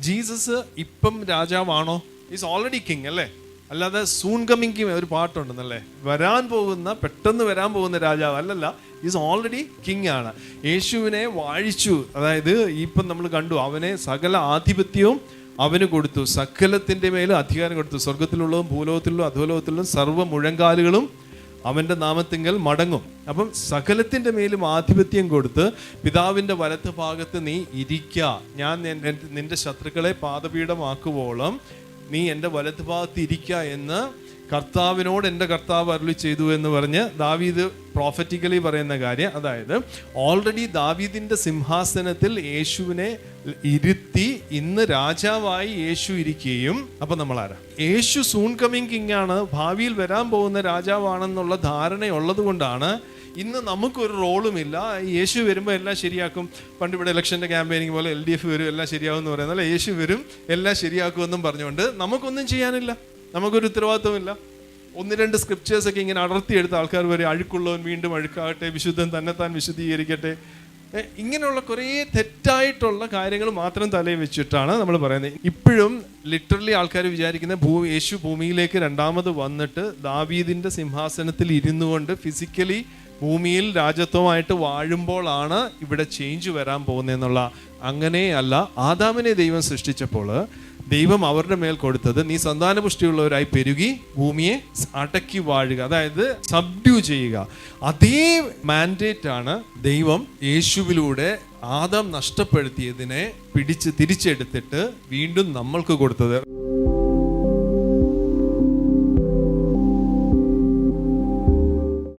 Jesus ഇപ്പം രാജാവാണോ? Is already king അല്ലേ? അല്ലാതെ സൂൺ കമ്മിങ് ഒരു പാട്ടുണ്ടെന്നല്ലേ, പെട്ടെന്ന് വരാൻ പോകുന്ന രാജാവ് അല്ലല്ല, ഈസ് ഓൾറെഡി കിങ് ആണ്. യേശുവിനെ വാഴിച്ചു, അതായത് ഇപ്പം നമ്മൾ കണ്ടു, അവനെ സകല ആധിപത്യവും അവന് കൊടുത്തു, സകലത്തിൻ്റെ മേലും അധികാരം കൊടുത്തു. സ്വർഗത്തിലുള്ളതും ഭൂലോകത്തിലുള്ളതും അധോലോകത്തിലുള്ളതും സർവ്വ മുഴങ്കാലുകളും അവൻ്റെ നാമത്തിങ്കൽ മടങ്ങും. അപ്പം സകലത്തിൻ്റെ മേലും ആധിപത്യം കൊടുത്ത് പിതാവിൻ്റെ വലത്ത് ഭാഗത്ത് നീ ഇരിക്കുക, ഞാൻ നിന്റെ ശത്രുക്കളെ പാദപീഠമാക്കുവോളം നീ എൻ്റെ വലത്ത് ഭാഗത്ത് ഇരിക്കുക എന്ന് കർത്താവിനോട് എൻ്റെ കർത്താവ് അരുളി ചെയ്തു എന്ന് പറഞ്ഞ് ദാവീദ് പ്രോഫറ്റിക്കലി പറയുന്ന കാര്യം. അതായത് ഓൾറെഡി ദാവീദിൻ്റെ സിംഹാസനത്തിൽ യേശുവിനെ ഇരുത്തി ഇന്ന് രാജാവായി യേശു ഇരിക്കുകയും, അപ്പം നമ്മൾ ആരാ? യേശു സൂൺ കമ്മിങ് കിങ് ആണ്, ഭാവിയിൽ വരാൻ പോകുന്ന രാജാവാണെന്നുള്ള ധാരണയുള്ളത് കൊണ്ടാണ് ഇന്ന് നമുക്കൊരു റോളുമില്ല. യേശു വരുമ്പോൾ എല്ലാം ശരിയാക്കും. പണ്ട് ഇവിടെ ഇലക്ഷൻ്റെ ക്യാമ്പയിനിങ് പോലെ LDF വരും എല്ലാം ശരിയാവും എന്ന് പറയുന്നത്, അല്ല, യേശു വരും എല്ലാം ശരിയാക്കുമെന്നും പറഞ്ഞുകൊണ്ട് നമുക്കൊന്നും ചെയ്യാനില്ല, നമുക്കൊരു ഉത്തരവാദിത്വമില്ല. 1-2 സ്ക്രിപ്റ്റേഴ്സൊക്കെ ഇങ്ങനെ അടർത്തിയെടുത്ത ആൾക്കാർ വരെ, അഴുക്കുള്ളവൻ വീണ്ടും അഴുക്കാകട്ടെ, വിശുദ്ധൻ തന്നെത്താൻ വിശുദ്ധീകരിക്കട്ടെ, ഇങ്ങനെയുള്ള കുറേ തെറ്റായിട്ടുള്ള കാര്യങ്ങൾ മാത്രം തലയിൽ വെച്ചിട്ടാണ് നമ്മൾ പറയുന്നത്. ഇപ്പോഴും ലിറ്ററലി ആൾക്കാർ വിചാരിക്കുന്നത് യേശു ഭൂമിയിലേക്ക് രണ്ടാമത് വന്നിട്ട് ദാവീദിൻ്റെ സിംഹാസനത്തിൽ ഇരുന്നു കൊണ്ട് ഫിസിക്കലി ഭൂമിയിൽ രാജത്വമായിട്ട് വാഴുമ്പോഴാണ് ഇവിടെ ചേഞ്ച് വരാൻ പോകുന്നതെന്നുള്ള. അങ്ങനെയല്ല. ആദാമിനെ ദൈവം സൃഷ്ടിച്ചപ്പോൾ ദൈവം അവരുടെ മേൽ കൊടുത്തത്, നീ സന്താനപുഷ്ടിയുള്ളവരായി പെരുകി ഭൂമിയെ അടക്കി വാഴുക, അതായത് സബ്ഡ്യൂ ചെയ്യുക. അതേ മാൻഡേറ്റ് ആണ് ദൈവം യേശുവിലൂടെ ആദാം നഷ്ടപ്പെടുത്തിയതിനെ പിടിച്ച് തിരിച്ചെടുത്തിട്ട് വീണ്ടും നമ്മൾക്ക് കൊടുത്തത്.